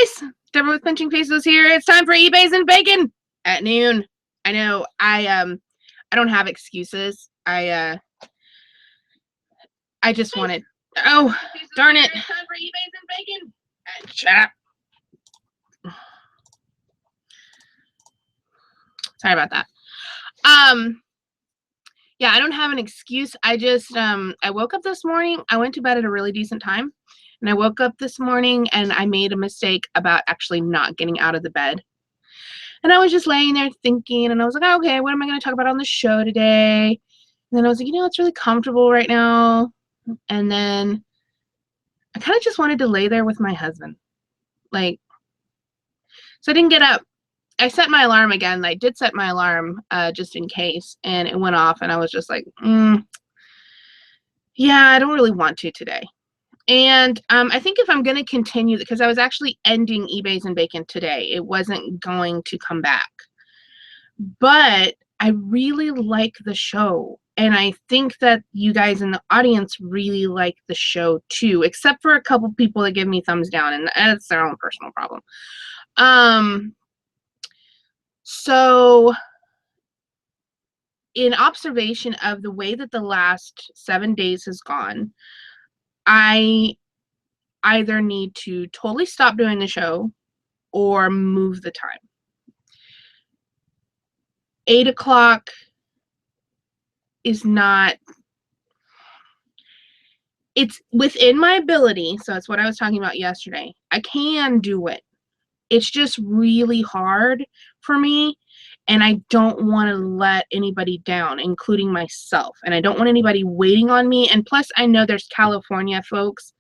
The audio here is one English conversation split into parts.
guys, Deborah with Pinching Faces here. It's time for eBays and bacon at noon. I know I don't have excuses. I just wanted. Oh, darn it! It's time for eBays and bacon. Shut up. Sorry about that. Yeah, I don't have an excuse. I just I woke up this morning. I went to bed at a really decent time. And I woke up this morning and I made a mistake about actually not getting out of the bed. And I was just laying there thinking, and I was like, oh, okay, what am I going to talk about on the show today? And then I was like, it's really comfortable right now. And then I kind of just wanted to lay there with my husband. So I didn't get up. I set my alarm again. I did set my alarm just in case, and it went off, and I was just like, yeah, I don't really want to today. And I think if I'm going to continue, because I was actually ending eBays and bacon today, it wasn't going to come back. But I really like the show. And I think that you guys in the audience really like the show too, except for a couple people that give me thumbs down, and that's their own personal problem. So in observation of the way that the last 7 days has gone, I either need to totally stop doing the show or move the time. 8 o'clock is not, it's within my ability. So that's what I was talking about yesterday. I can do it. It's just really hard for me. And I don't want to let anybody down, including myself. And I don't want anybody waiting on me. And plus, I know there's California folks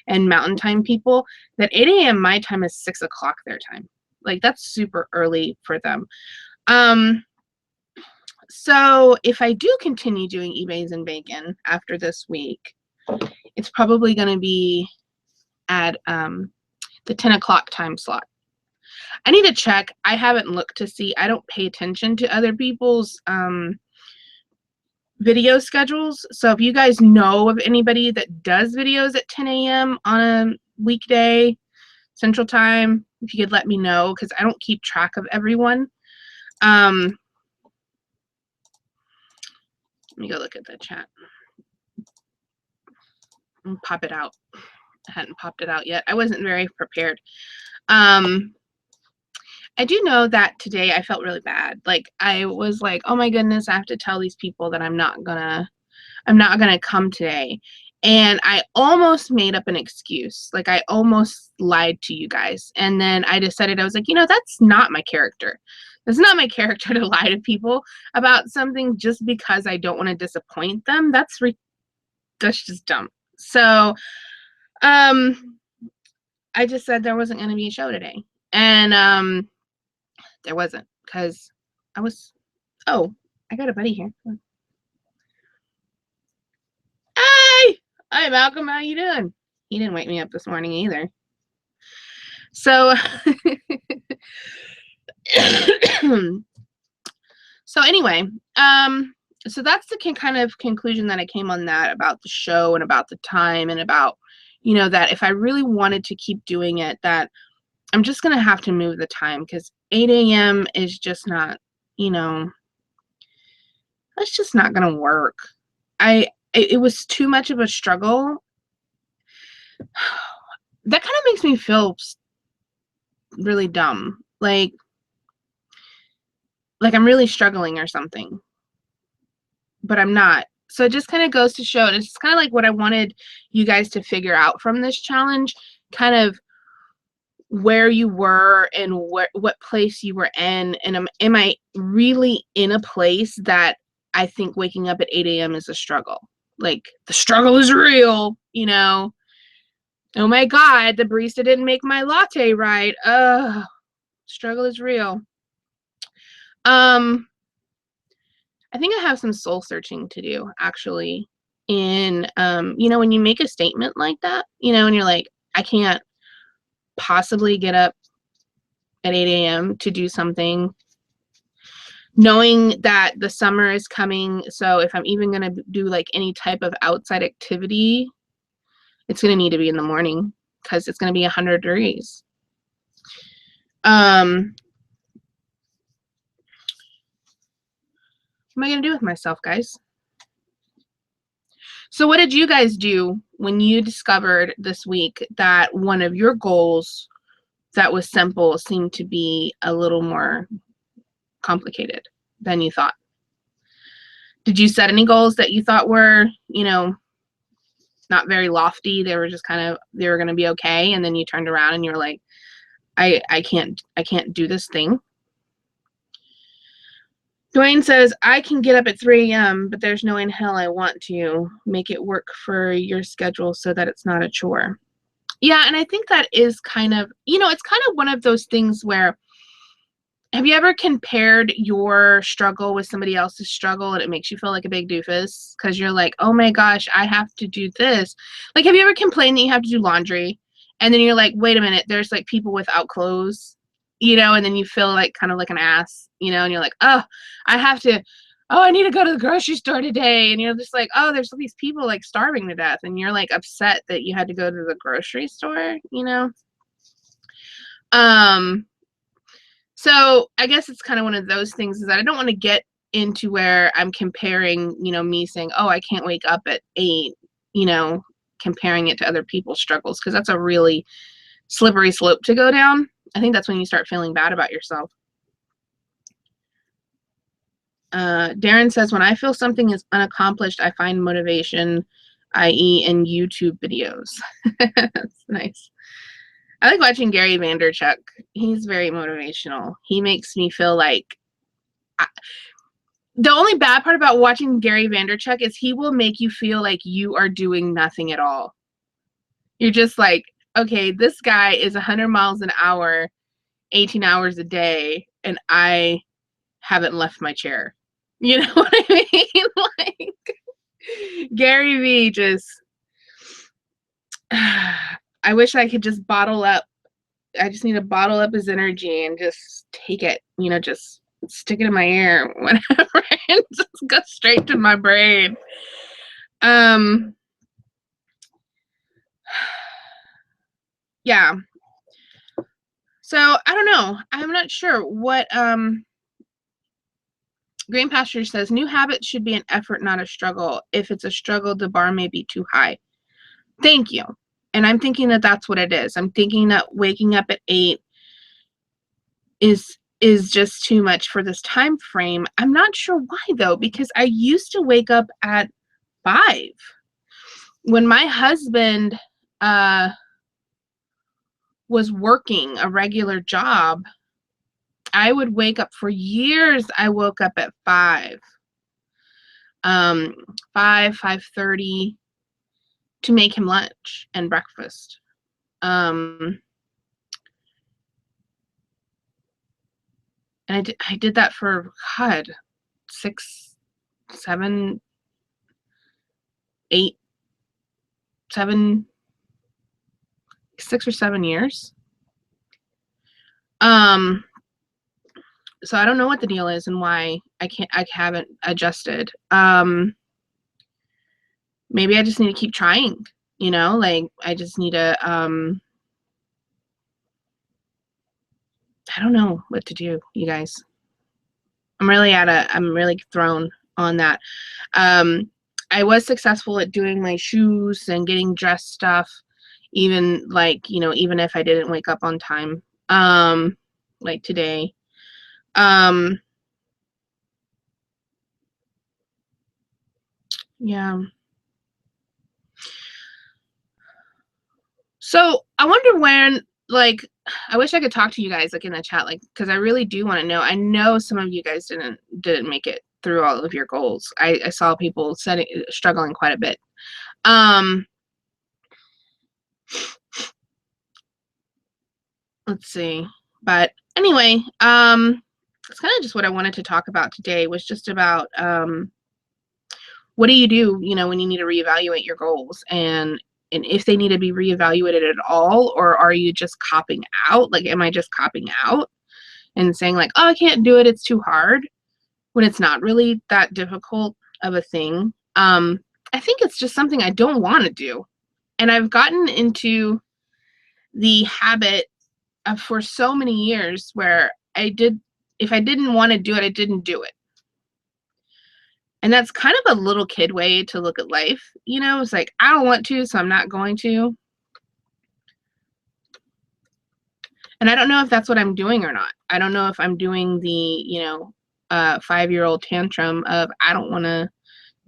and Mountain Time people that 8 a.m. my time is 6 o'clock their time. Like, that's super early for them. So if I do continue doing eBays and bacon after this week, it's probably going to be at the 10 o'clock time slot. I need to check. I haven't looked to see. I don't pay attention to other people's video schedules. So if you guys know of anybody that does videos at 10 a.m. on a weekday Central Time, if you could let me know, because I don't keep track of everyone. Let me go look at the chat and pop it out. I hadn't popped it out yet. I wasn't very prepared. I do know that today I felt really bad. Like, I was like, oh my goodness, I have to tell these people that I'm not gonna come today. And I almost made up an excuse. Like, I almost lied to you guys. And then I decided, I was like, that's not my character. It's not my character to lie to people about something just because I don't want to disappoint them. That's just dumb. So, I just said there wasn't going to be a show today. And, there wasn't, because I was, oh, I got a buddy here. Hey! Hi, Malcolm. How you doing? He didn't wake me up this morning either. So, so anyway, so that's the kind of conclusion that I came on that about the show and about the time and about, that if I really wanted to keep doing it, that I'm just going to have to move the time, because 8 a.m. is just not, that's just not going to work. It was too much of a struggle. That kind of makes me feel really dumb. Like I'm really struggling or something, but I'm not. So it just kind of goes to show, and it's kind of like what I wanted you guys to figure out from this challenge, kind of where you were and what place you were in, and am I really in a place that I think waking up at 8 a.m. is a struggle. Like, the struggle is real, oh my god, the barista didn't make my latte right. Struggle is real. I think I have some soul searching to do, actually, in when you make a statement like that, and you're like, I can't possibly get up at 8 a.m. to do something, knowing that the summer is coming. So if I'm even going to do like any type of outside activity, it's going to need to be in the morning, because it's going to be 100 degrees. What am I going to do with myself, guys? So what did you guys do when you discovered this week that one of your goals that was simple seemed to be a little more complicated than you thought? Did you set any goals that you thought were, you know, not very lofty? They were just kind of, they were going to be okay. And then you turned around and you're like, I can't do this thing. Dwayne says, I can get up at 3 a.m., but there's no in hell I want to. Make it work for your schedule so that it's not a chore. Yeah, and I think that is kind of, you know, it's kind of one of those things where, have you ever compared your struggle with somebody else's struggle and it makes you feel like a big doofus? Because you're like, oh my gosh, I have to do this. Like, have you ever complained that you have to do laundry? And then you're like, wait a minute, there's like people without clothes, you know, and then you feel like kind of like an ass, you know, and you're like, oh, I need to go to the grocery store today. And you're just like, oh, there's these people like starving to death. And you're like upset that you had to go to the grocery store, you know? So I guess it's kind of one of those things is that I don't want to get into where I'm comparing, you know, me saying, oh, I can't wake up at 8, you know, comparing it to other people's struggles, because that's a really slippery slope to go down. I think that's when you start feeling bad about yourself. Darren says, when I feel something is unaccomplished, I find motivation, i.e. in YouTube videos. That's nice. I like watching Gary Vaynerchuk. He's very motivational. He makes me feel like the only bad part about watching Gary Vaynerchuk is he will make you feel like you are doing nothing at all. You're just like, okay, this guy is 100 miles an hour, 18 hours a day, and I haven't left my chair. You know what I mean? Like, Gary Vee just, I wish I could just bottle up. I just need to bottle up his energy and just take it, you know, just stick it in my ear whenever and just go straight to my brain. Yeah. So I don't know. I'm not sure what Green Pasture says, new habits should be an effort, not a struggle. If it's a struggle, the bar may be too high. Thank you. And I'm thinking that that's what it is. I'm thinking that waking up at 8 is just too much for this time frame. I'm not sure why though, because I used to wake up at 5. When my husband was working a regular job, I would wake up for years. I woke up at 5, 5:30 to make him lunch and breakfast. And I did that for, God, 6, 7, 8, 7, 6 or 7 years. So I don't know what the deal is and why I haven't adjusted. Maybe I just need to keep trying, you know, like I just need to, I don't know what to do, you guys. I'm really thrown on that. I was successful at doing my shoes and getting dress stuff, even like, you know, even if I didn't wake up on time, like today. Yeah. So I wonder when, like, I wish I could talk to you guys like in the chat, like, because I really do want to know. I know some of you guys didn't make it through all of your goals. I saw people struggling quite a bit. Let's see. But anyway, it's kind of just what I wanted to talk about today, was just about what do you do, you know, when you need to reevaluate your goals, and if they need to be reevaluated at all, or are you just copping out? Like, am I just copping out and saying like, oh, I can't do it, it's too hard, when it's not really that difficult of a thing? I think it's just something I don't want to do. And I've gotten into the habit for so many years where if I didn't want to do it, I didn't do it. And that's kind of a little kid way to look at life. It's like, I don't want to, so I'm not going to. And I don't know if that's what I'm doing or not. I don't know if I'm doing the, 5-year-old tantrum of, I don't want to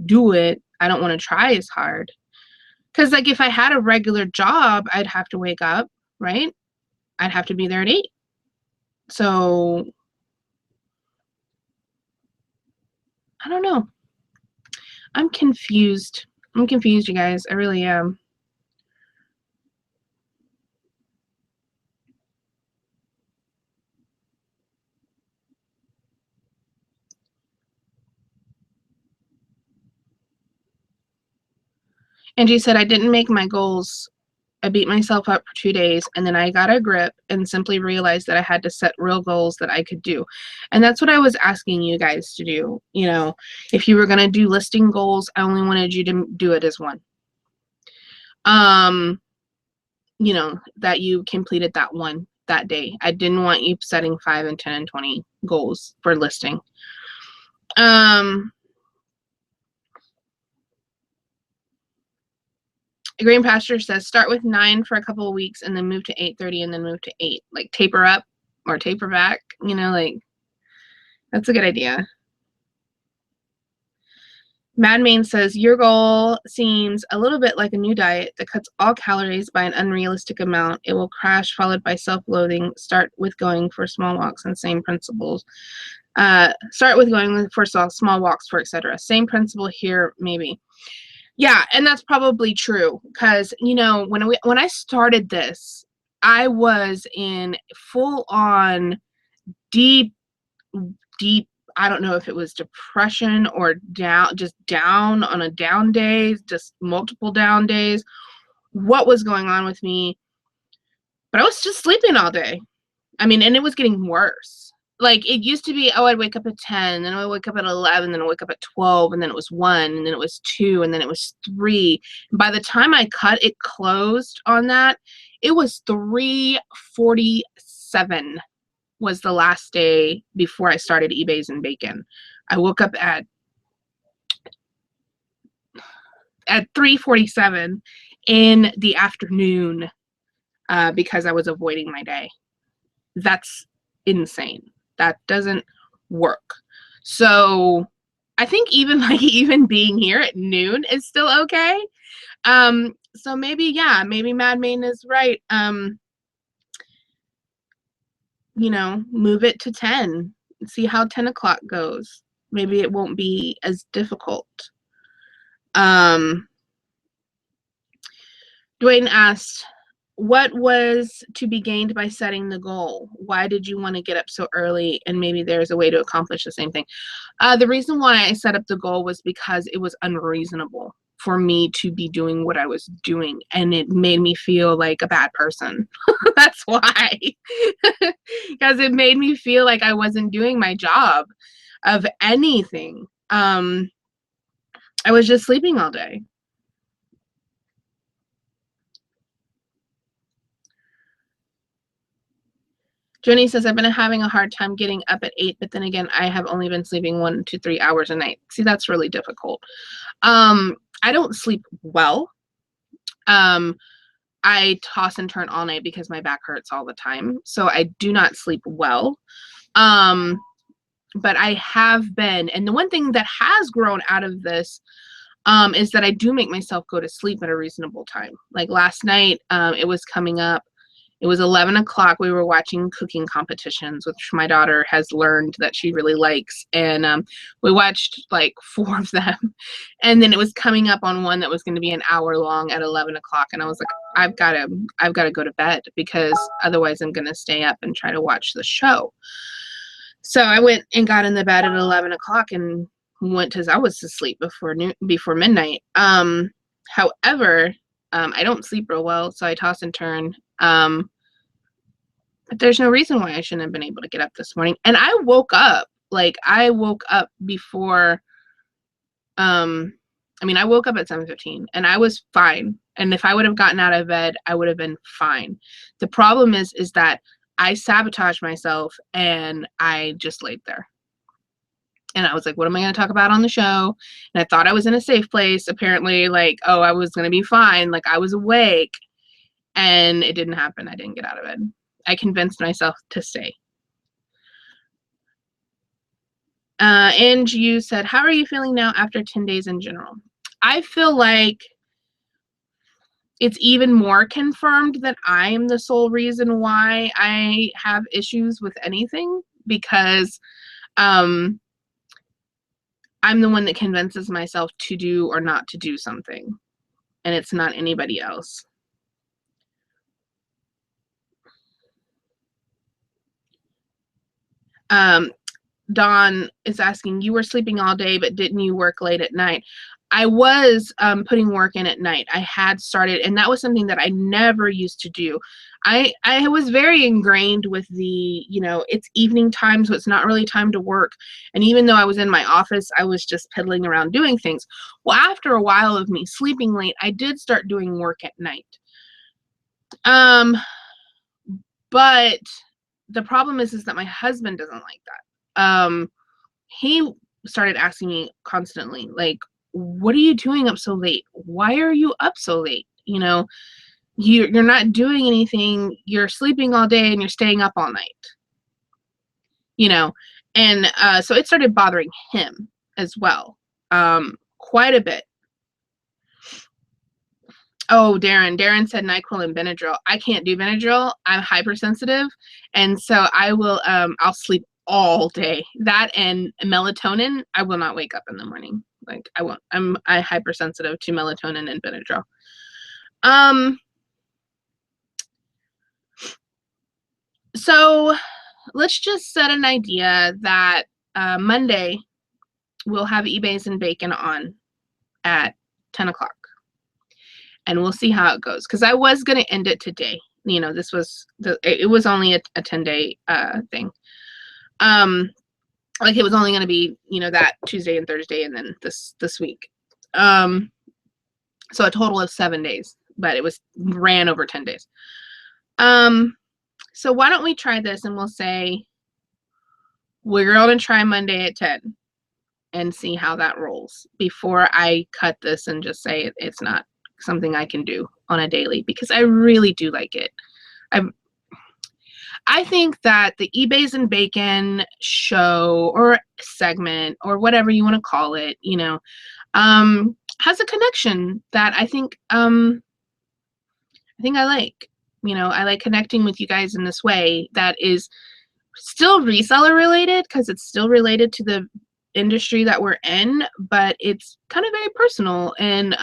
do it. I don't want to try as hard. Because, like, if I had a regular job, I'd have to wake up, right? I'd have to be there at 8. So, I don't know. I'm confused. I'm confused, you guys. I really am. Angie said, I didn't make my goals. I beat myself up for 2 days, and then I got a grip and simply realized that I had to set real goals that I could do. And that's what I was asking you guys to do. If you were going to do listing goals, I only wanted you to do it as one. That you completed that one that day. I didn't want you setting 5 and 10 and 20 goals for listing. Green Pasture says start with 9 for a couple of weeks and then move to 8:30 and then move to 8. Like taper up or taper back, like that's a good idea. Mad Main says your goal seems a little bit like a new diet that cuts all calories by an unrealistic amount. It will crash, followed by self-loathing. Start with going for small walks and same principles. Start with going for small walks, for etc. Same principle here, maybe. Yeah, and that's probably true because when I started this, I was in full on deep. I don't know if it was depression or down on a down day, just multiple down days. What was going on with me? But I was just sleeping all day. And it was getting worse. Like, it used to be, I'd wake up at 10, then I'd wake up at 11, then I'd wake up at 12, and then it was 1, and then it was 2, and then it was 3. By the time I closed on that, it was 3:47 was the last day before I started eBays and Bacon. I woke up at 3:47 in the afternoon because I was avoiding my day. That's insane. That doesn't work. So I think even being here at noon is still okay. So maybe Mad Main is right. Move it to 10. See how 10 o'clock goes. Maybe it won't be as difficult. Dwayne asked, what was to be gained by setting the goal? Why did you want to get up so early? And maybe there's a way to accomplish the same thing. The reason why I set up the goal was because it was unreasonable for me to be doing what I was doing, and it made me feel like a bad person. That's why. Because it made me feel like I wasn't doing my job of anything. I was just sleeping all day. Jenny says, I've been having a hard time getting up at 8, but then again, I have only been sleeping 1 to 3 hours a night. See, that's really difficult. I don't sleep well. I toss and turn all night because my back hurts all the time. So I do not sleep well. But I have been, and the one thing that has grown out of this is that I do make myself go to sleep at a reasonable time. Like last night, it was coming up. It was 11 o'clock. We were watching cooking competitions, which my daughter has learned that she really likes. And we watched like 4 of them. And then it was coming up on one that was going to be an hour long at 11 o'clock. And I was like, I've got to go to bed because otherwise I'm going to stay up and try to watch the show. So I went and got in the bed at 11 o'clock and went to, I was asleep before midnight. However, I don't sleep real well, so I toss and turn. But there's no reason why I shouldn't have been able to get up this morning. And I woke up before, I woke up at 7:15 and I was fine. And if I would have gotten out of bed, I would have been fine. The problem is that I sabotaged myself and I just laid there. And I was like, what am I going to talk about on the show? And I thought I was in a safe place. Apparently, like, oh, I was going to be fine. Like, I was awake. And it didn't happen. I didn't get out of bed. I convinced myself to stay. And you said, how are you feeling now after 10 days in general? I feel like it's even more confirmed that I am the sole reason why I have issues with anything, because I'm the one that convinces myself to do or not to do something, and it's not anybody else. Dawn is asking, you were sleeping all day, but didn't you work late at night? I was putting work in at night. I had started, and that was something that I never used to do. I was very ingrained with the, it's evening time, so it's not really time to work. And even though I was in my office, I was just piddling around doing things. Well, after a while of me sleeping late, I did start doing work at night. But the problem is that my husband doesn't like that. He started asking me constantly, like, what are you doing up so late? Why are you up so late? You're not doing anything. You're sleeping all day and you're staying up all night. And so it started bothering him as well, quite a bit. Oh, Darren said NyQuil and Benadryl. I can't do Benadryl. I'm hypersensitive, and so I'll sleep all day. That and melatonin, I will not wake up in the morning. Like, I won't. I'm hypersensitive to melatonin and Benadryl. So let's just set an idea that Monday we'll have eBays and bacon on at 10 o'clock. And we'll see how it goes. Because I was going to end it today. This was it was only a 10-day thing. Like, it was only going to be, that Tuesday and Thursday and then this week. So a total of 7 days, but it ran over 10 days. So why don't we try this, and we'll say we're going to try Monday at 10 and see how that rolls before I cut this and just say it's not something I can do on a daily, because I really do like it. I think that the eBays and bacon show or segment or whatever you want to call it, has a connection that I think I like. I like connecting with you guys in this way that is still reseller related, because it's still related to the industry that we're in, but it's kind of very personal and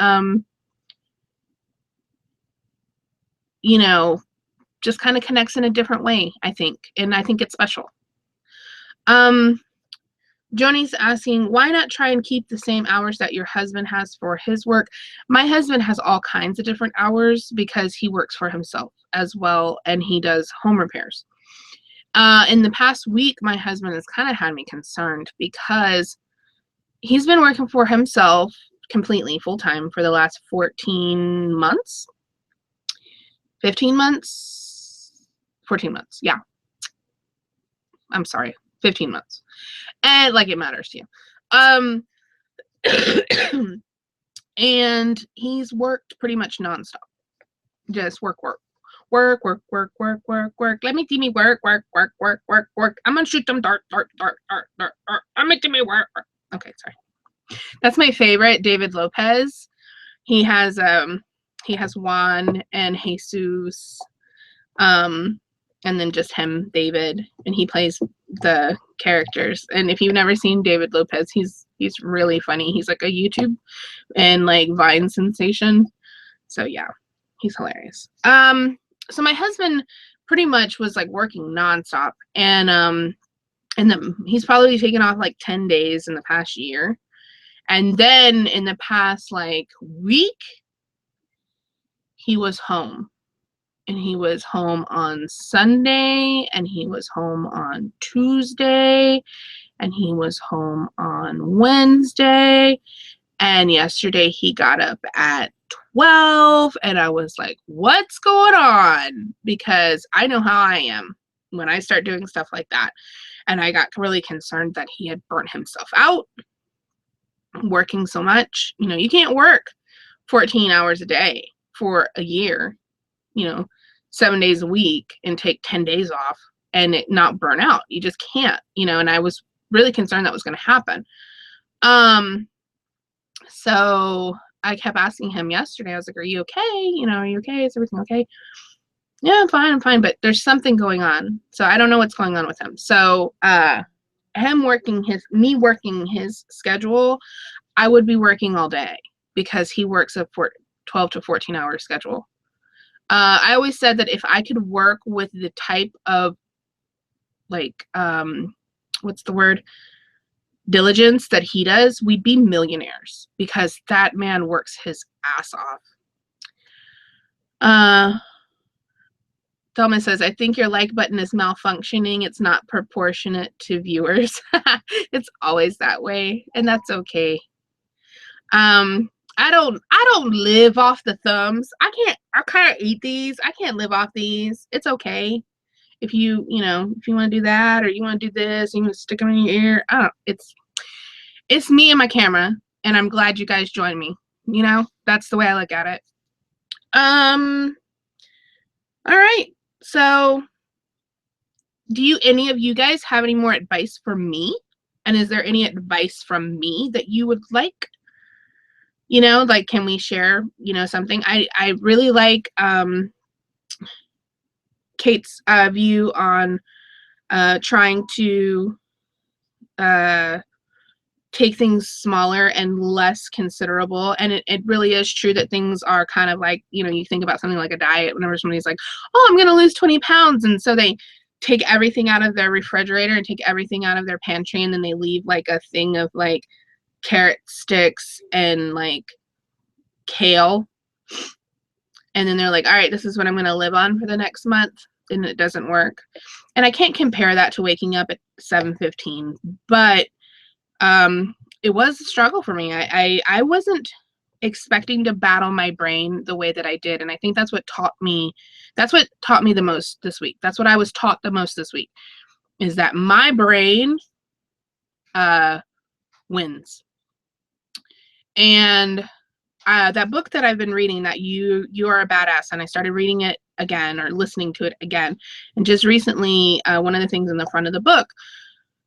just kind of connects in a different way, I think. And I think it's special. Joni's asking, why not try and keep the same hours that your husband has for his work? My husband has all kinds of different hours because he works for himself as well, and he does home repairs. In the past week, my husband has kind of had me concerned because he's been working for himself completely full-time for the last 14 months. 15 months, 14 months. Yeah. I'm sorry. 15 months. And like it matters to you. And he's worked pretty much nonstop. Just work. Let me see me work. I'm gonna shoot them dart. I'm gonna do me work. Okay, sorry. That's my favorite, David Lopez. He has Juan and Jesus, and then just him, David, and he plays the characters. And if you've never seen David Lopez, he's really funny. He's like a YouTube and like Vine sensation. So yeah, he's hilarious. So my husband pretty much was like working nonstop, and then he's probably taken off like 10 days in the past year. And then in the past like week, he was home. And he was home on Sunday, and he was home on Tuesday, and he was home on Wednesday. And yesterday he got up at 12, and I was like, what's going on? Because I know how I am. when I start doing stuff like that. And I got really concerned that he had burnt himself out working so much. You know, you can't work 14 hours a day for a year, you know, 7 days a week and take 10 days off and it not burn out. You just can't, you know, and I was really concerned that was going to happen. So I kept asking him yesterday, I was like, are you okay? You know, are you okay? Is everything okay? Yeah, I'm fine, but there's something going on. So I don't know what's going on with him. So, me working his schedule, I would be working all day because he works a 12 to 14 hour schedule. I always said that if I could work with the type of like, what's the word? Diligence that he does, we'd be millionaires because that man works his ass off. Thelma says, I think your like button is malfunctioning. It's not proportionate to viewers. It's always that way, and that's okay. I don't live off the thumbs. I can't eat these. I can't live off these. It's okay. If you want to do that, or you want to do this, and you want to stick them in your ear. It's me and my camera, and I'm glad you guys joined me. You know, that's the way I look at it. All right. So, do any of you guys have any more advice for me? And is there any advice from me that you would like? You know, like, can we share, something? I really like Kate's view on trying to take things smaller and less considerable. And it really is true that things are kind of like, you think about something like a diet, whenever somebody's like, oh, I'm going to lose 20 pounds. And so they take everything out of their refrigerator and take everything out of their pantry. And then they leave like a thing of like carrot sticks and like kale. And then they're like, all right, this is what I'm going to live on for the next month. And it doesn't work. And I can't compare that to waking up at 7:15, but it was a struggle for me. I wasn't expecting to battle my brain the way that I did. And I think that's what taught me the most this week. That's what I was taught the most this week, is that my brain wins. And that book that I've been reading, that you are a badass, and I started reading it again, or listening to it again. And just recently, one of the things in the front of the book,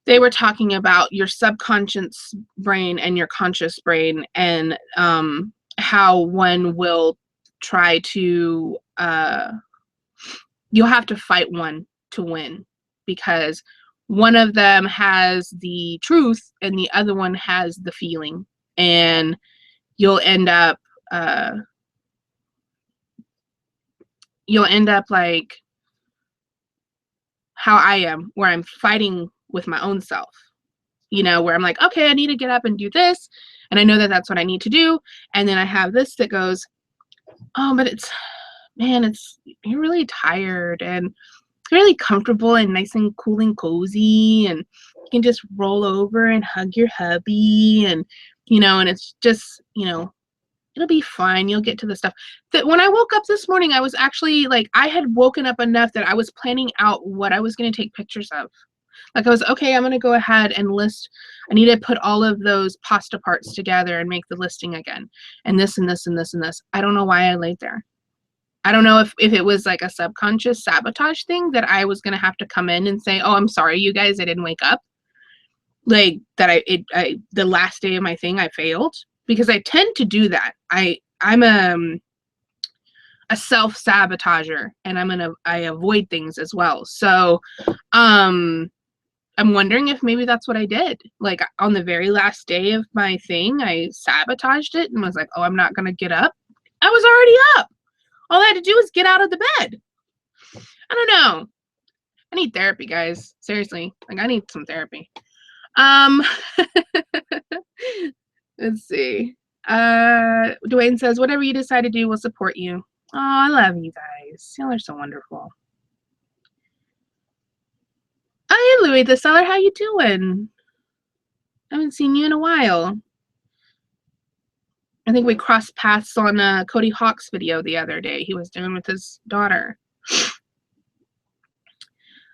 they were talking about your subconscious brain and your conscious brain, and how one will try to, you'll have to fight one to win, because one of them has the truth and the other one has the feeling, and you'll end up like how I am, where I'm fighting with my own self, where I'm like, okay, I need to get up and do this, and I know that that's what I need to do, and then I have this that goes, oh, but you're really tired and really comfortable and nice and cool and cozy, and you can just roll over and hug your hubby, and and it's just, it'll be fine. You'll get to the stuff. That when I woke up this morning, I was actually like, I had woken up enough that I was planning out what I was going to take pictures of. Like, I was, okay, I'm going to go ahead and list. I need to put all of those pasta parts together and make the listing again. And this and this and this and this. I don't know why I laid there. I don't know if it was like a subconscious sabotage thing that I was going to have to come in and say, oh, I'm sorry, you guys, I didn't wake up. Like, that the last day of my thing, I failed. Because I tend to do that. I'm a self-sabotager, and I avoid things as well. So I'm wondering if maybe that's what I did. Like, on the very last day of my thing, I sabotaged it and was like, oh, I'm not gonna get up. I was already up. All I had to do was get out of the bed. I don't know. I need therapy, guys. Seriously. Like, I need some therapy. Let's see. Dwayne says, whatever you decide to do, we'll support you. Oh, I love you guys. Y'all are so wonderful. Oh, hey, Louis the Seller. How you doing? I haven't seen you in a while. I think we crossed paths on Cody Hawk's video the other day he was doing with his daughter.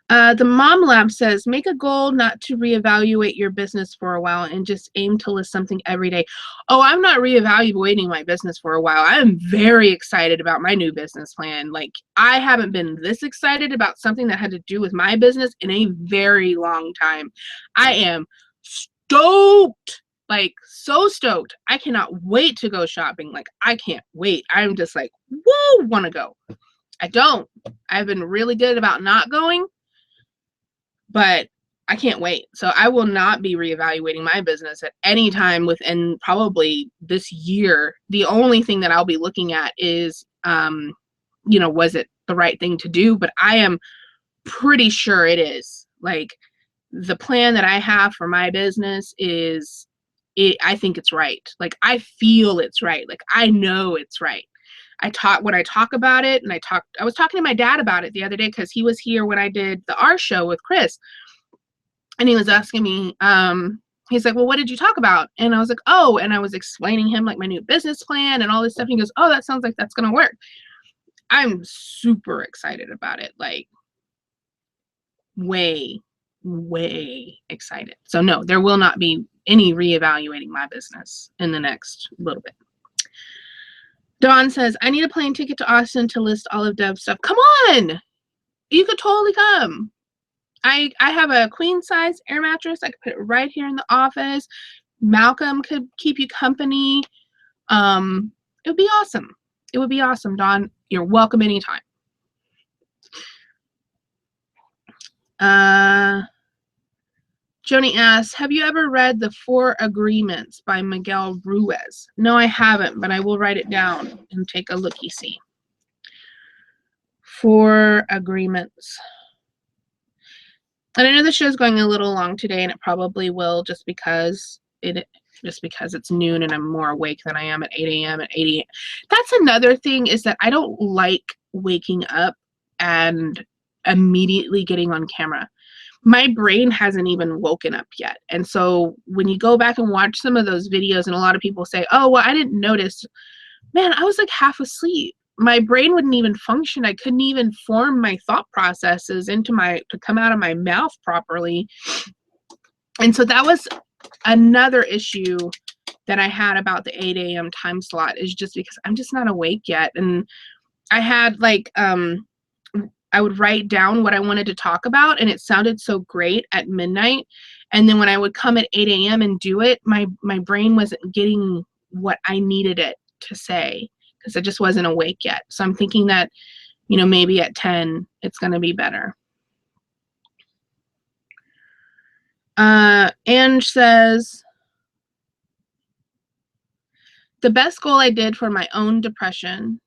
The Mom Lab says, make a goal not to reevaluate your business for a while and just aim to list something every day. Oh, I'm not reevaluating my business for a while. I am very excited about my new business plan. Like, I haven't been this excited about something that had to do with my business in a very long time. I am stoked. Like, so stoked. I cannot wait to go shopping. Like, I can't wait. I'm just like, whoa, want to go. I don't. I've been really good about not going, but I can't wait. So I will not be reevaluating my business at any time within probably this year. The only thing that I'll be looking at is, was it the right thing to do? But I am pretty sure it is. Like, the plan that I have for my business I think it's right. Like, I feel it's right. Like, I know it's right. When I talk about it, and I was talking to my dad about it the other day because he was here when I did the R show with Chris, and he was asking me, he's like, well, what did you talk about? And I was like, oh, and I was explaining him like my new business plan and all this stuff. And he goes, oh, that sounds like that's gonna work. I'm super excited about it, like way, way excited. So no, there will not be any reevaluating my business in the next little bit. Dawn says, I need a plane ticket to Austin to list all of Deb's stuff. Come on! You could totally come. I have a queen size air mattress. I could put it right here in the office. Malcolm could keep you company. It would be awesome. It would be awesome, Dawn. You're welcome anytime. Joni asks, have you ever read The 4 Agreements by Miguel Ruiz? No, I haven't, but I will write it down and take a looky-see. 4 Agreements. And I know the show's going a little long today, and it probably will just because it's noon and I'm more awake than I am at 8 a.m. at 8 a.m. That's another thing, is that I don't like waking up and immediately getting on camera. My brain hasn't even woken up yet. And so when you go back and watch some of those videos, and a lot of people say, oh, well, I didn't notice. Man, I was like half asleep. My brain wouldn't even function. I couldn't even form my thought processes to come out of my mouth properly. And so that was another issue that I had about the 8 a.m. time slot, is just because I'm just not awake yet. And I had like, I would write down what I wanted to talk about, and it sounded so great at midnight. And then when I would come at 8 a.m. and do it, my brain wasn't getting what I needed it to say, because I just wasn't awake yet. So I'm thinking that, maybe at 10, it's going to be better. Ange says, the best goal I did for my own depression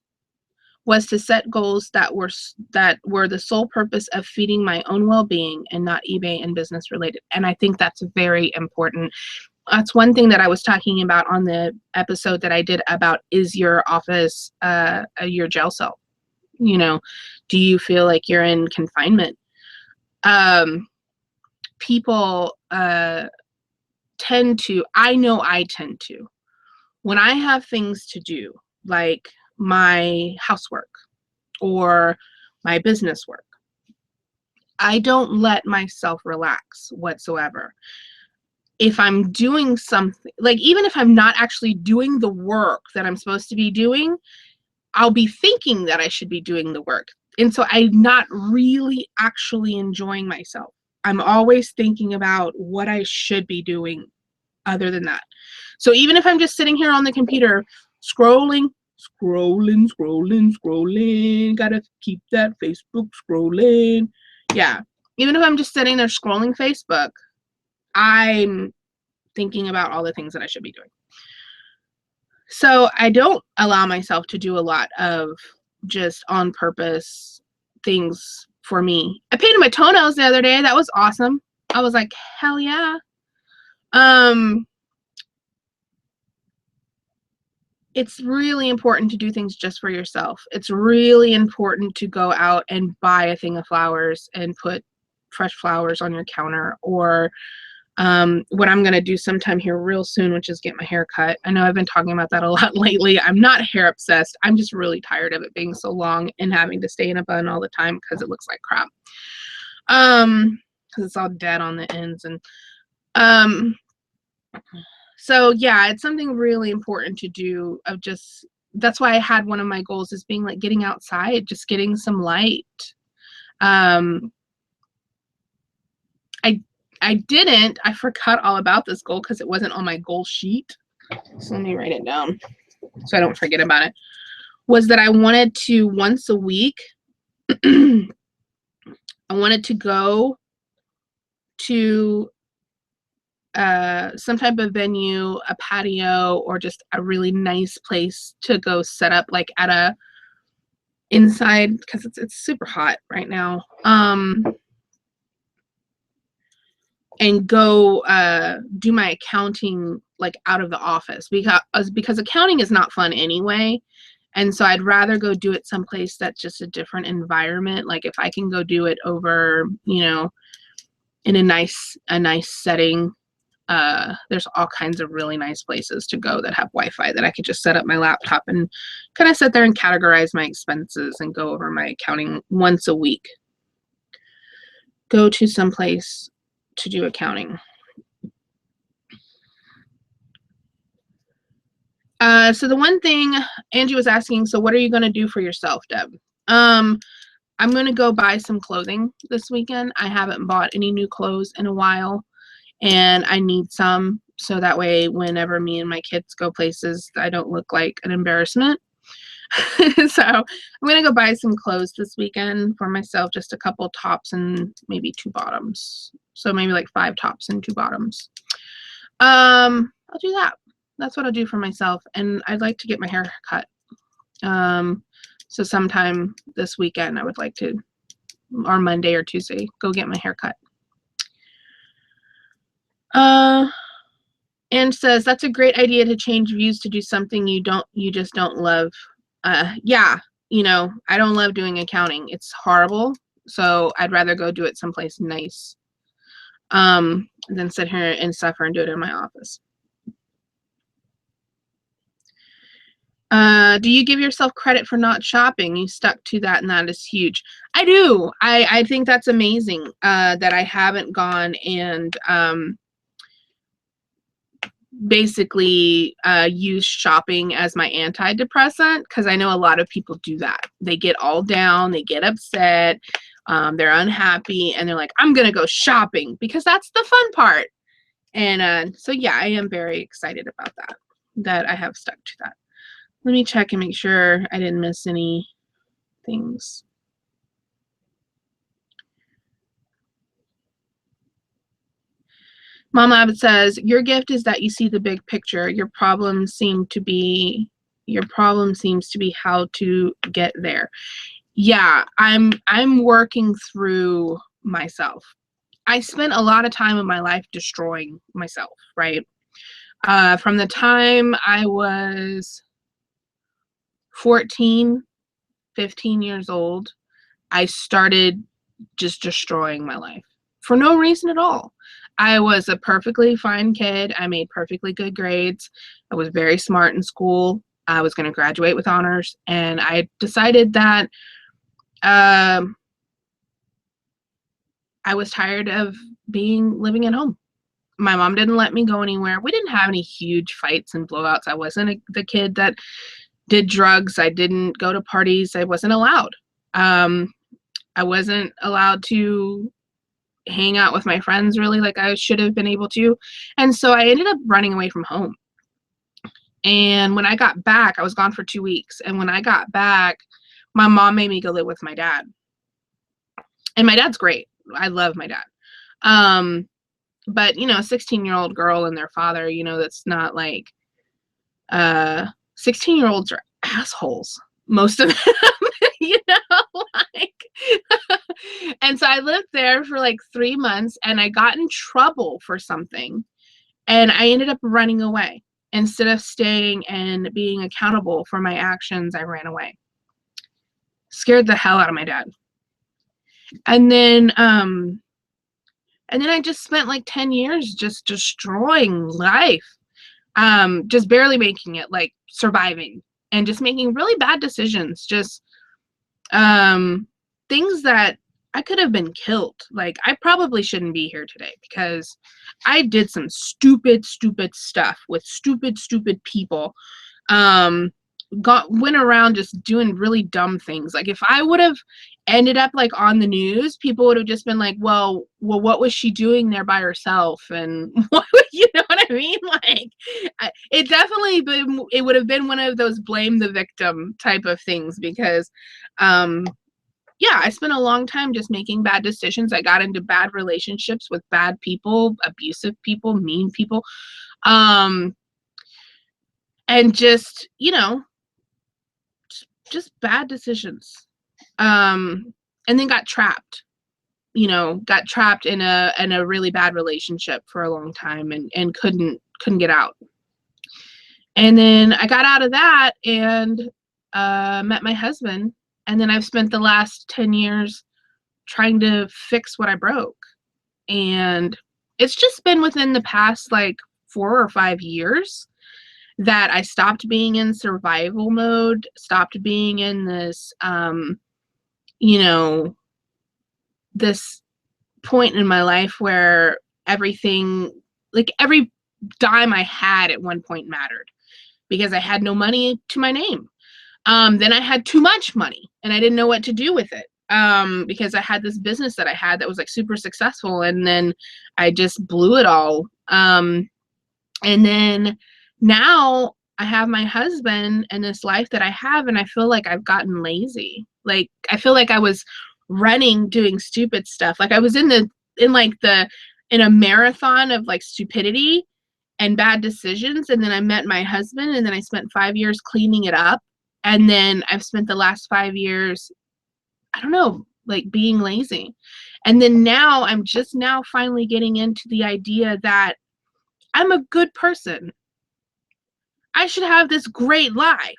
was to set goals that were the sole purpose of feeding my own well-being and not eBay and business related. And I think that's very important. That's one thing that I was talking about on the episode that I did about, is your office your jail cell? Do you feel like you're in confinement? People tend to, I know I tend to, when I have things to do, like my housework or my business work, I don't let myself relax whatsoever. If I'm doing something, like even if I'm not actually doing the work that I'm supposed to be doing, I'll be thinking that I should be doing the work. And so I'm not really actually enjoying myself. I'm always thinking about what I should be doing other than that. So even if I'm just sitting here on the computer scrolling, gotta keep that Facebook scrolling. Yeah. Even if I'm just sitting there scrolling Facebook, I'm thinking about all the things that I should be doing. So I don't allow myself to do a lot of just on purpose things for me. I painted my toenails the other day. That was awesome. I was like, hell yeah. It's really important to do things just for yourself. It's really important to go out and buy a thing of flowers and put fresh flowers on your counter, or what I'm going to do sometime here real soon, which is get my hair cut. I know I've been talking about that a lot lately. I'm not hair obsessed. I'm just really tired of it being so long and having to stay in a bun all the time because it looks like crap. Because it's all dead on the ends. And so yeah, it's something really important to do. Of just, that's why I had one of my goals is being like getting outside, just getting some light. I forgot all about this goal because it wasn't on my goal sheet. So let me write it down so I don't forget about it. Was that I wanted to once a week, I wanted to go to some type of venue, a patio, or just a really nice place to go set up like at a inside, because it's super hot right now. And go do my accounting like out of the office, because accounting is not fun anyway. And so I'd rather go do it someplace that's just a different environment. Like if I can go do it over, you know, in a nice setting. There's all kinds of really nice places to go that have Wi-Fi that I could just set up my laptop and kind of sit there and categorize my expenses and go over my accounting once a week. Go to some place to do accounting. So the one thing Angie was asking, so what are you going to do for yourself, Deb? I'm going to go buy some clothing this weekend. I haven't bought any new clothes in a while, and I need some, so that way whenever me and my kids go places, I don't look like an embarrassment. So I'm going to go buy some clothes this weekend for myself, just a couple tops and maybe 2 bottoms. So maybe like 5 tops and 2 bottoms. I'll do that. That's what I'll do for myself. And I'd like to get my hair cut. So sometime this weekend, I would like to, or Monday or Tuesday, go get my hair cut. And says, that's a great idea to change views, to do something you just don't love. Yeah, you know, I don't love doing accounting. It's horrible. So I'd rather go do it someplace nice than sit here and suffer and do it in my office. Do you give yourself credit for not shopping? You stuck to that, and that is huge. I do. I think that's amazing that I haven't gone and basically use shopping as my antidepressant, because I know a lot of people do that. They get all down, they get upset, they're unhappy, and they're like, I'm gonna go shopping, because that's the fun part. And so yeah, I am very excited about that I have stuck to that. Let me check and make sure I didn't miss any things. Mom Abbott says, your gift is that you see the big picture. Your problem seems to be how to get there. Yeah, I'm working through myself. I spent a lot of time in my life destroying myself, right? From the time I was 14, 15 years old, I started just destroying my life for no reason at all. I was a perfectly fine kid. I made perfectly good grades. I was very smart in school. I was going to graduate with honors, and I decided that I was tired of living at home. My mom didn't let me go anywhere. We didn't have any huge fights and blowouts. I wasn't the kid that did drugs. I didn't go to parties. I wasn't allowed. I wasn't allowed to hang out with my friends really like I should have been able to. And so I ended up running away from home. And when I got back, I was gone for 2 weeks. And when I got back, my mom made me go live with my dad. And my dad's great. I love my dad. But, you know, a 16-year-old girl and their father, you know, that's not like 16-year-olds are assholes. Most of them, you know, like, and so I lived there for like 3 months, and I got in trouble for something, and I ended up running away. Instead of staying and being accountable for my actions, I ran away. Scared the hell out of my dad. And then I just spent like 10 years just destroying life. Just barely making it, like surviving, and just making really bad decisions. Just things that I could have been killed. Like, I probably shouldn't be here today because I did some stupid, stupid stuff with stupid, stupid people. Um, went around just doing really dumb things. Like, if I would have ended up like on the news, people would have just been like, well, what was she doing there by herself? And what, you know what I mean? Like, it definitely it would have been one of those blame the victim type of things because, yeah, I spent a long time just making bad decisions. I got into bad relationships with bad people, abusive people, mean people. And just, just bad decisions. And then got trapped, got trapped in a really bad relationship for a long time and couldn't get out. And then I got out of that and met my husband. And then I've spent the last 10 years trying to fix what I broke. And it's just been within the past like 4 or 5 years that I stopped being in survival mode, stopped being in this, this point in my life where everything, like every dime I had at one point mattered because I had no money to my name. Then I had too much money and I didn't know what to do with it. Because I had this business that I had that was like super successful and then I just blew it all. And then now I have my husband and this life that I have and I feel like I've gotten lazy. Like I feel like I was running doing stupid stuff. Like I was in a marathon of like stupidity and bad decisions, and then I met my husband and then I spent 5 years cleaning it up. And then I've spent the last 5 years, I don't know, like being lazy. And then now I'm just now finally getting into the idea that I'm a good person. I should have this great life.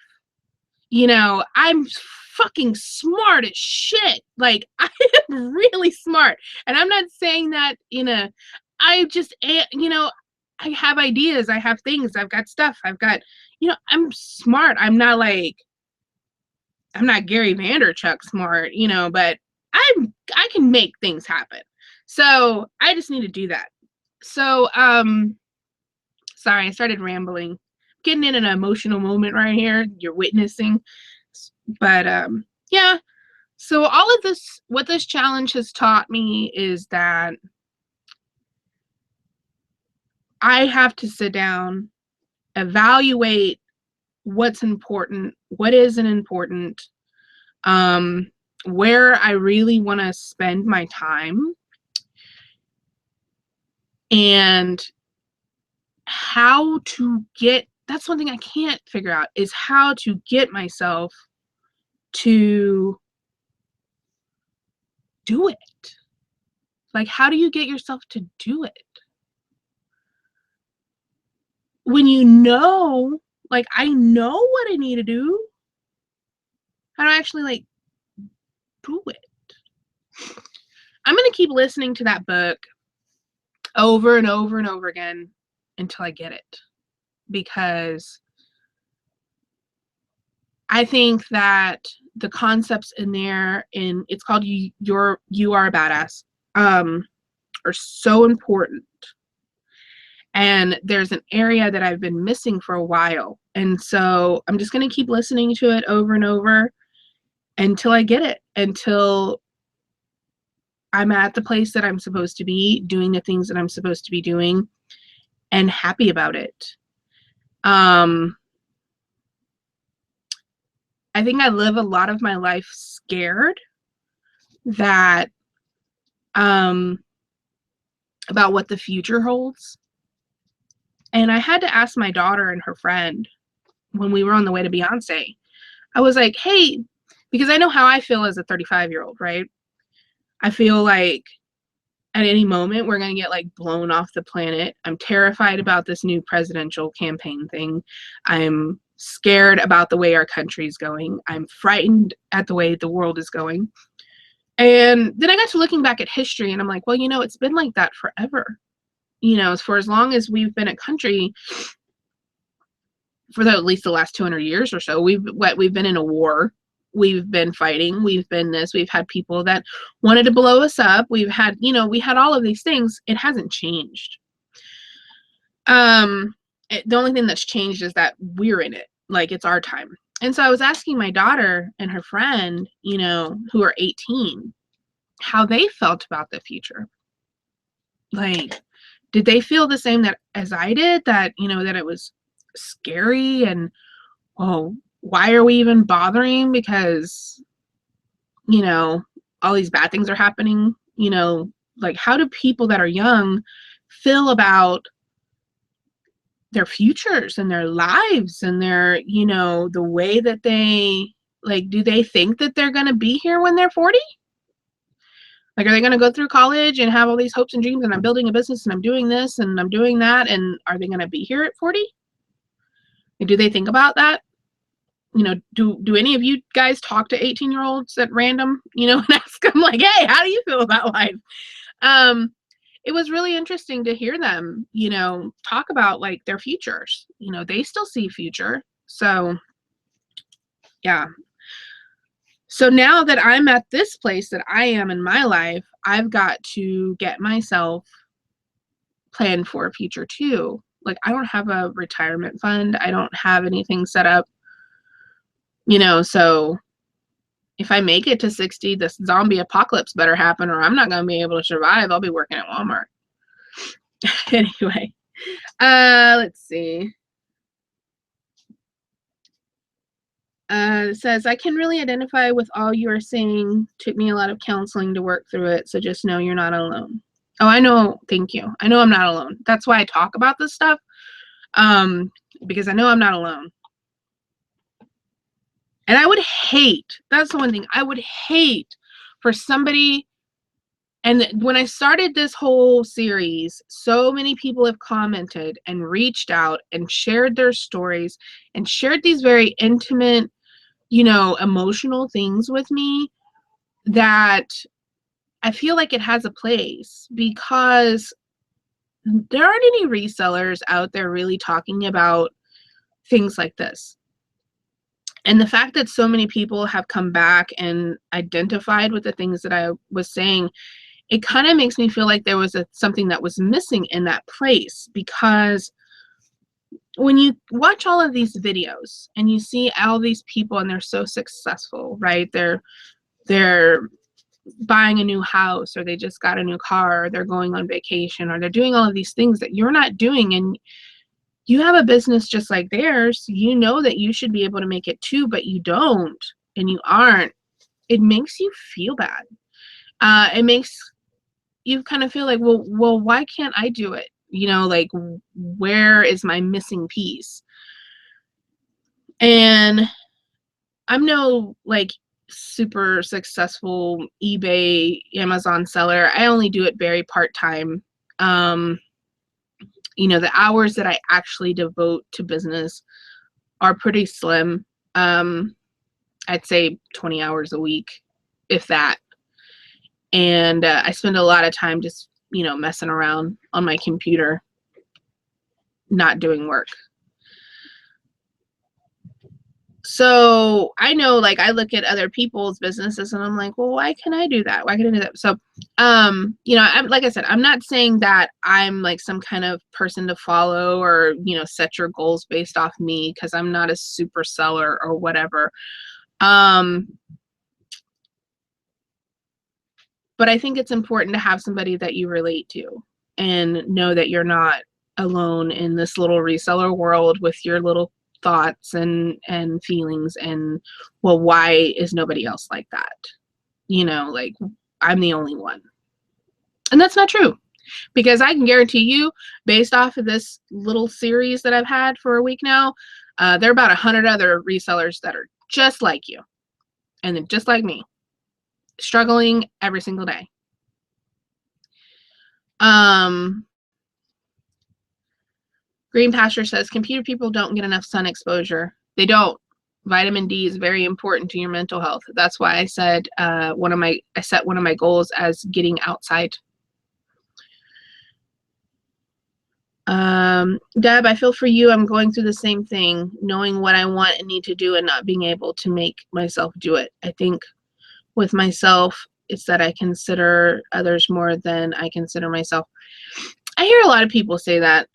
I'm fucking smart as shit. Like, I am really smart. And I'm not saying that I just, I have ideas. I have things. I've got stuff. I've got, I'm smart. I'm not Gary Vaynerchuk smart, but I can make things happen. So I just need to do that. So, sorry, I started rambling. Getting in an emotional moment right here. You're witnessing. But yeah. So all of this, what this challenge has taught me is that I have to sit down, evaluate what's important, what isn't important, where I really want to spend my time, and how to get, that's one thing I can't figure out, is how to get myself to do it. Like, how do you get yourself to do it? When like, I know what I need to do, how do I actually, like, do it? I'm going to keep listening to that book over and over and over again until I get it. Because I think that the concepts in there, it's called You Are a Badass, are so important. And there's an area that I've been missing for a while. And so I'm just going to keep listening to it over and over until I get it, until I'm at the place that I'm supposed to be, doing the things that I'm supposed to be doing, and happy about it. I think I live a lot of my life scared that about what the future holds. And I had to ask my daughter and her friend when we were on the way to Beyonce. I was like, hey, because I know how I feel as a 35-year-old, right? I feel like at any moment we're going to get like blown off the planet. I'm terrified about this new presidential campaign thing. I'm scared about the way our country's going. I'm frightened at the way the world is going. And then I got to looking back at history and I'm like, well, it's been like that forever. For as long as we've been a country, for at least the last 200 years or so, we've been in a war. we've been fighting, we've been this, we've had people that wanted to blow us up, we've had, you know, we had all of these things. It hasn't changed. The only thing that's changed is that we're in it, like it's our time. And so I was asking my daughter and her friend, you know, who are 18, how they felt about the future. Like, did they feel the same that as I did, that, you know, that it was scary and, oh, why are we even bothering? Because, you know, all these bad things are happening, you know, like how do people that are young feel about their futures and their lives and their, you know, the way that they, like, do they think that they're going to be here when they're 40? Like, are they going to go through college and have all these hopes and dreams and I'm building a business and I'm doing this and I'm doing that, and are they going to be here at 40? And do they think about that? You know, do any of you guys talk to 18-year-olds at random, you know, and ask them like, hey, how do you feel about life? It was really interesting to hear them, you know, talk about like their futures. You know, they still see future. So yeah. So now that I'm at this place that I am in my life, I've got to get myself planned for a future too. Like, I don't have a retirement fund. I don't have anything set up, you know, so if I make it to 60, this zombie apocalypse better happen or I'm not going to be able to survive. I'll be working at Walmart. Anyway, let's see. It says, I can really identify with all you are saying. Took me a lot of counseling to work through it. So just know you're not alone. Oh, I know. Thank you. I know I'm not alone. That's why I talk about this stuff. Because I know I'm not alone. And I would hate, that's the one thing, I would hate for somebody, and when I started this whole series, so many people have commented and reached out and shared their stories and shared these very intimate, you know, emotional things with me, that I feel like it has a place, because there aren't any resellers out there really talking about things like this. And the fact that so many people have come back and identified with the things that I was saying, it kind of makes me feel like there was something that was missing in that place. Because when you watch all of these videos and you see all these people and they're so successful, right? They're buying a new house, or they just got a new car, or they're going on vacation, or they're doing all of these things that you're not doing, and you have a business just like theirs. You know that you should be able to make it too, but you don't, and you aren't. It makes you feel bad. It makes you kind of feel like, well, why can't I do it? You know, like, where is my missing piece? And I'm no like super successful eBay, Amazon seller. I only do it very part-time. You know, the hours that I actually devote to business are pretty slim. I'd say 20 hours a week, if that. And I spend a lot of time just, you know, messing around on my computer, not doing work. So I know, like, I look at other people's businesses and I'm like, well, why can I do that? Why can I do that? So, you know, like I said, I'm not saying that I'm like some kind of person to follow, or, you know, set your goals based off me, because I'm not a super seller or whatever. But I think it's important to have somebody that you relate to and know that you're not alone in this little reseller world with your little thoughts and feelings, and, well, why is nobody else like that? You know, like, I'm the only one. And that's not true, because I can guarantee you, based off of this little series that I've had for a week now, there are about 100 other resellers that are just like you, and then just like me, struggling every single day. Green Pasture says, computer people don't get enough sun exposure. They don't. Vitamin D is very important to your mental health. That's why I said I set one of my goals as getting outside. Deb, I feel for you. I'm going through the same thing, knowing what I want and need to do and not being able to make myself do it. I think with myself, it's that I consider others more than I consider myself. I hear a lot of people say that.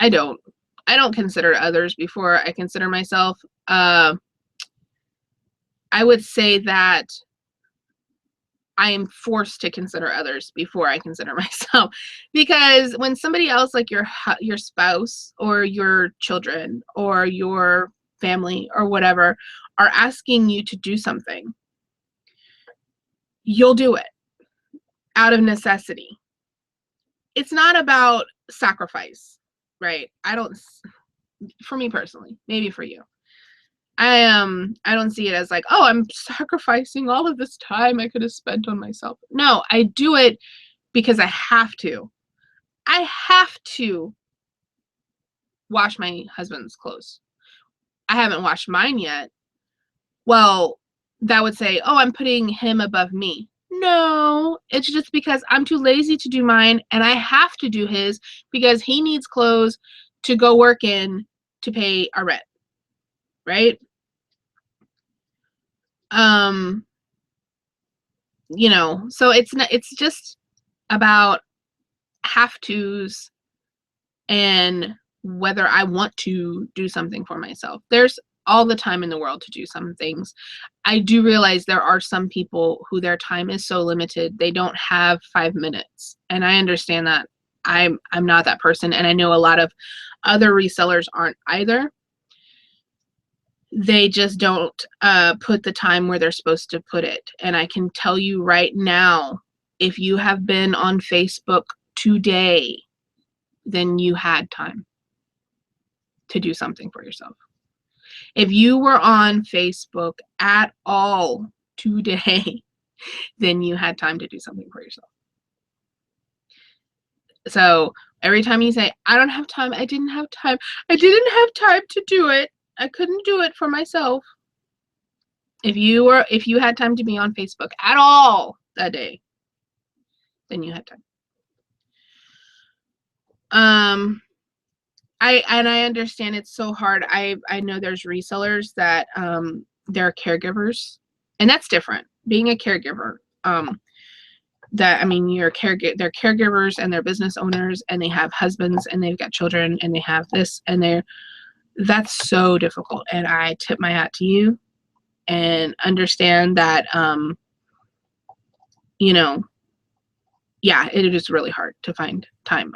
I don't. I don't consider others before I consider myself. I would say that I am forced to consider others before I consider myself, because when somebody else, like your spouse or your children or your family or whatever, are asking you to do something, you'll do it out of necessity. It's not about sacrifice, right? For me personally, maybe for you, I don't see it as like, oh, I'm sacrificing all of this time I could have spent on myself. No, I do it because I have to. I have to wash my husband's clothes. I haven't washed mine yet. Well, that would say, oh, I'm putting him above me. No, it's just because I'm too lazy to do mine and I have to do his because he needs clothes to go work in to pay our rent, right? So it's just about have tos and whether I want to do something for myself. There's all the time in the world to do some things. I do realize there are some people who their time is so limited, they don't have 5 minutes. And I understand that. I'm not that person, and I know a lot of other resellers aren't either. They just don't put the time where they're supposed to put it. And I can tell you right now, if you have been on Facebook today, then you had time to do something for yourself. If you were on Facebook at all today, then you had time to do something for yourself. So every time you say, I don't have time, I didn't have time, I didn't have time to do it, I couldn't do it for myself. If you had time to be on Facebook at all that day, then you had time. I understand it's so hard. I know there's resellers that they're caregivers, and that's different. Being a caregiver, they're caregivers and they're business owners and they have husbands and they've got children and they have this and that's so difficult. And I tip my hat to you and understand that yeah, it is really hard to find time.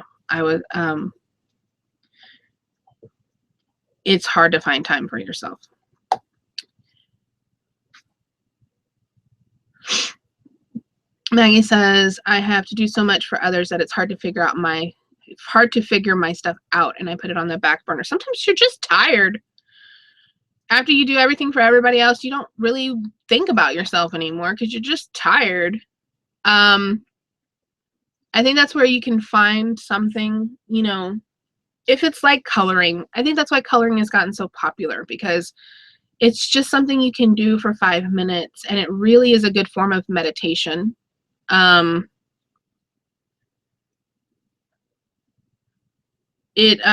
It's hard to find time for yourself. Maggie says, I have to do so much for others that it's hard to figure my stuff out, and I put it on the back burner. Sometimes you're just tired. After you do everything for everybody else, you don't really think about yourself anymore because you're just tired. I think that's where you can find something, if it's like coloring. I think that's why coloring has gotten so popular, because it's just something you can do for 5 minutes, and it really is a good form of meditation. It's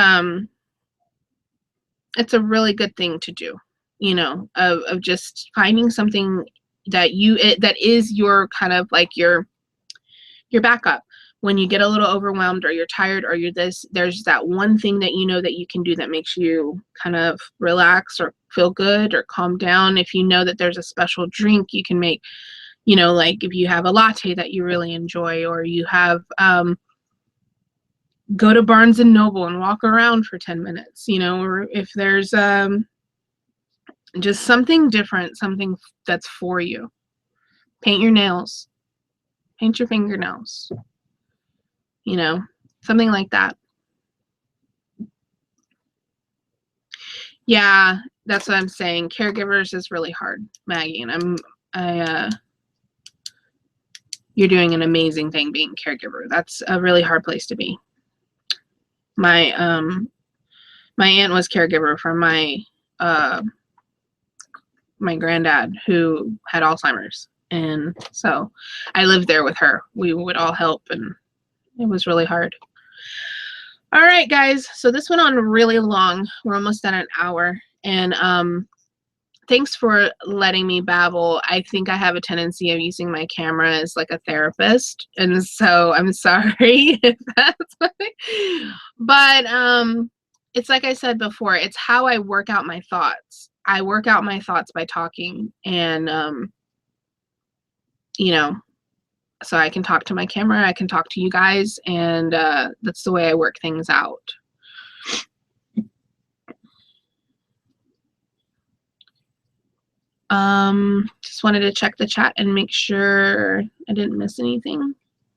a really good thing to do, of just finding something that is your kind of like your backup when you get a little overwhelmed or you're tired or there's that one thing that that you can do that makes you kind of relax or feel good or calm down. If you know that there's a special drink you can make, like if you have a latte that you really enjoy, or you have go to Barnes and Noble and walk around for 10 minutes, or if there's just something different, something that's for you. Paint your nails, paint your fingernails, something like that. Yeah, that's what I'm saying. Caregivers is really hard, Maggie, and you're doing an amazing thing being a caregiver. That's a really hard place to be. My aunt was caregiver for my granddad who had Alzheimer's, and so I lived there with her. We would all help, and it was really hard. All right, guys. So this went on really long. We're almost at an hour. And thanks for letting me babble. I think I have a tendency of using my camera as like a therapist. And so I'm sorry if that's but it's like I said before, it's how I work out my thoughts. I work out my thoughts by talking, and you know, so I can talk to my camera, I can talk to you guys, and that's the way I work things out. Just wanted to check the chat and make sure I didn't miss anything.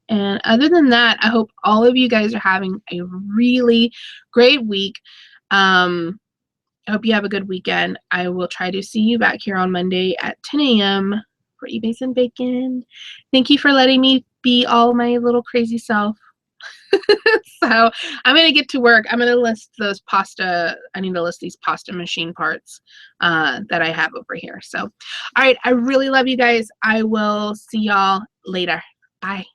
And other than that, I hope all of you guys are having a really great week. I hope you have a good weekend. I will try to see you back here on Monday at 10 a.m. for eBays and Bacon. Thank you for letting me be all my little crazy self. So I'm going to get to work. I'm going to list those pasta. I need to list these pasta machine parts that I have over here. So, all right. I really love you guys. I will see y'all later. Bye.